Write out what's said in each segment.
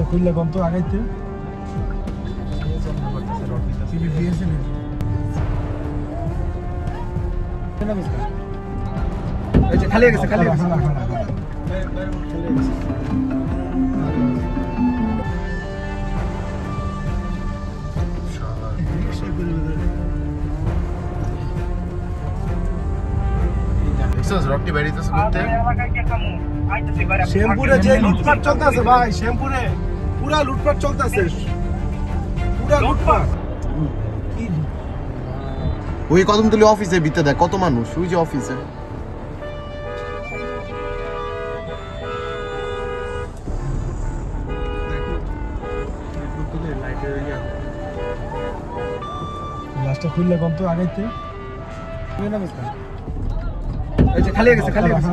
খুললে কম তো আগাইতে খালি গেছে খালি গেছে রকটি বেরিয়েছে করতে শ্যামপুরে যে লুটপাট চলতেছে ভাই শ্যামপুরে পুরা লুটপাট চলতেছে পুরা লুটপাট ওই কদমতলী অফিসে ভিতরে দেখ কত মানুষ ওই যে অফিসে লাস্টটা খুললে কম তো আগাইতে খালি গেছে খালি গেছে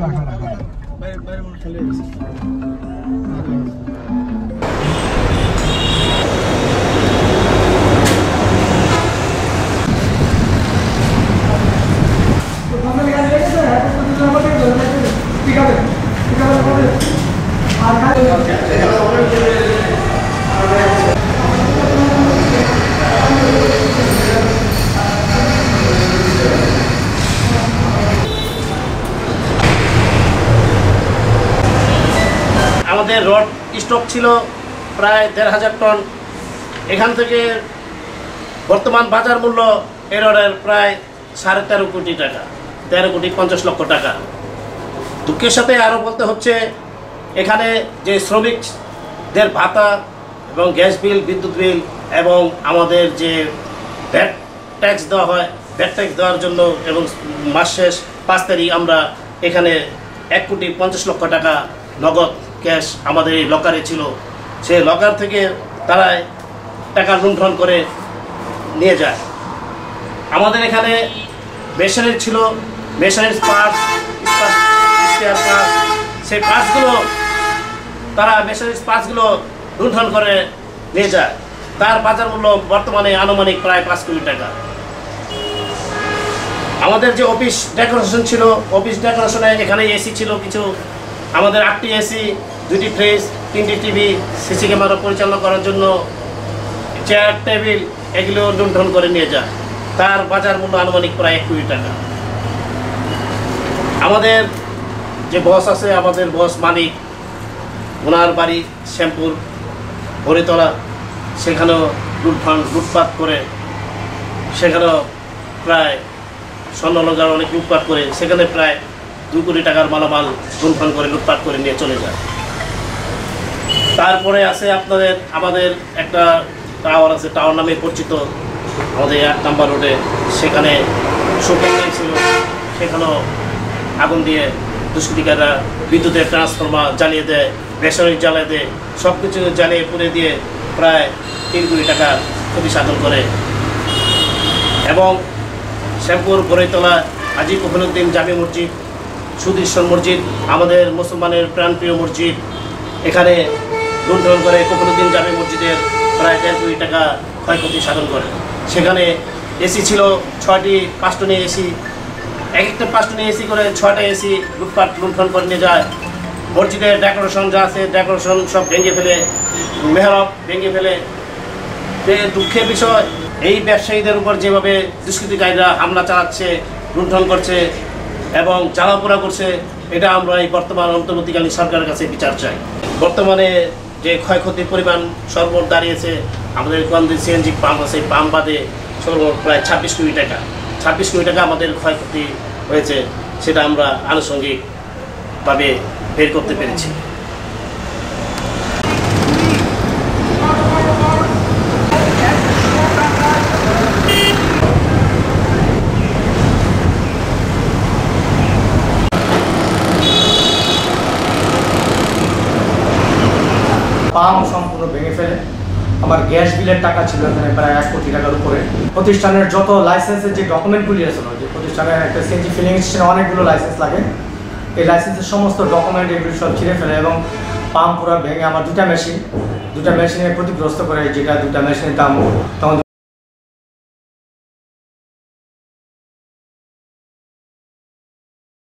আমাদের রড স্টক ছিল প্রায় ১,৫০০ টন। এখান থেকে বর্তমান বাজার মূল্য এ রডের প্রায় ১৩.৫ কোটি টাকা, ১৩,৫০,০০,০০০ টাকা। দুঃখের সাথে আরও বলতে হচ্ছে এখানে যে শ্রমিকদের ভাতা এবং গ্যাস বিল, বিদ্যুৎ বিল এবং আমাদের যে ভ্যাট ট্যাক্স দেওয়া হয়, ভ্যাট ট্যাক্স দেওয়ার জন্য এবং মাস শেষ ৫ তারিখ আমরা এখানে ১,৫০,০০,০০০ টাকা নগদ ক্যাশ আমাদের এই লকারে ছিল। সে লকার থেকে তারা টাকা লুণ্ঠন করে নিয়ে যায়। আমাদের এখানে মেশিনারি ছিল, মেশিনারিজ পার্টস, স্পেয়ার পার্টস, সেই পার্টসগুলো তারা মেশিনারিজ পার্টসগুলো লুণ্ঠন করে নিয়ে যায়। তার বাজার মূল্য বর্তমানে আনুমানিক প্রায় ৫ কোটি টাকা। আমাদের যে অফিস ডেকোরেশন ছিল, অফিস ডেকোরেশনে এখানে এসি ছিল কিছু, আমাদের ৮টি এসি, 2টি ফ্রিজ, 3টি টিভি, সিসি ক্যামেরা পরিচালনা করার জন্য চেয়ার, টেবিল এগুলো লুণ্ঠন করে নিয়ে যায়। তার বাজার মূল্য আনুমানিক প্রায় ১ কোটি টাকা। আমাদের যে বস আছে, আমাদের বস মালিক, ওনার বাড়ি শ্যামপুর হরিতলা, সেখানেও লুটপাট করে, সেখানেও প্রায় স্বর্ণলঙ্কার অনেক লুটপাট করে, সেখানে প্রায় ২ কোটি টাকার মালামাল লুণ্ঠন করে লুটপাট করে নিয়ে চলে যায়। তারপরে আছে আমাদের একটা টাওয়ার আছে, টাওয়ার নামে পরিচিত আমাদের ১ নাম্বার রোডে, সেখানে শপিং মল ছিল, সেখানেও আগুন দিয়ে দুষ্কৃতিকাররা বিদ্যুতের ট্রান্সফরমার জ্বালিয়ে দেয়, বেসরকারি জ্বালিয়ে দেয়, সব কিছু জ্বালিয়ে পুড়ে দিয়ে প্রায় ৩ কোটি টাকা ক্ষতি সাধন করে। এবং শ্যামপুর বড়ইতলা হাজী কফিলউদ্দিন জামে মসজিদ, সুদীশ্বর মসজিদ, আমাদের মুসলমানের প্রাণপ্রিয় মসজিদ, এখানে লুণ্ঠন করে কফিলউদ্দিন জামে মসজিদের প্রায় ১.৫ কোটি টাকা ক্ষয়ক্ষতি সাধন করে। সেখানে এসি ছিল ৬টি, ৫টনি এসি, একটা ৫টনি এসি করে ৬টা এসি লুণ্ঠন করে নিয়ে যায়। মসজিদের ডেকোরেশন যা আছে, ডেকোরেশন সব ভেঙে ফেলে, মেহরাব ভেঙে ফেলে। দুঃখের বিষয়, এই ব্যবসায়ীদের উপর যেভাবে দুষ্কৃতিকারীরা হামলা চালাচ্ছে, লুণ্ঠন করছে এবং জ্বালাপোড়া করছে, এটা আমরা এই বর্তমান অন্তর্বর্তীকালীন সরকারের কাছে বিচার চাই। বর্তমানে যে ক্ষয়ক্ষতির পরিমাণ সর্বমোট দাঁড়িয়েছে, আমাদের গন্ধে সিএনজি পাম্প আছে, পাম্প বাদে সর্বমোট প্রায় ২৬ কোটি টাকা। ২৬ কোটি টাকা আমাদের ক্ষয়ক্ষতি হয়েছে, সেটা আমরা আনুষঙ্গিকভাবে বের করতে পেরেছি। পাম্প সম্পূর্ণ ভেঙে ফেলে। আমার গ্যাস বিলের টাকা ছিল এখানে প্রায় ১ কোটি টাকার উপরে। প্রতিষ্ঠানের যত লাইসেন্সের যে ডকুমেন্টগুলি আছে, যে প্রতিষ্ঠানের একটা সিএনজি ফিলিং স্টেশনে অনেকগুলো লাইসেন্স লাগে, এই লাইসেন্সের সমস্ত ডকুমেন্ট এগুলি সব ছিঁড়ে ফেলে এবং পাম্প পুরো ভেঙে আমার দুটা মেশিনে ক্ষতিগ্রস্ত করে, যেটা দুটা মেশিনের দাম তখন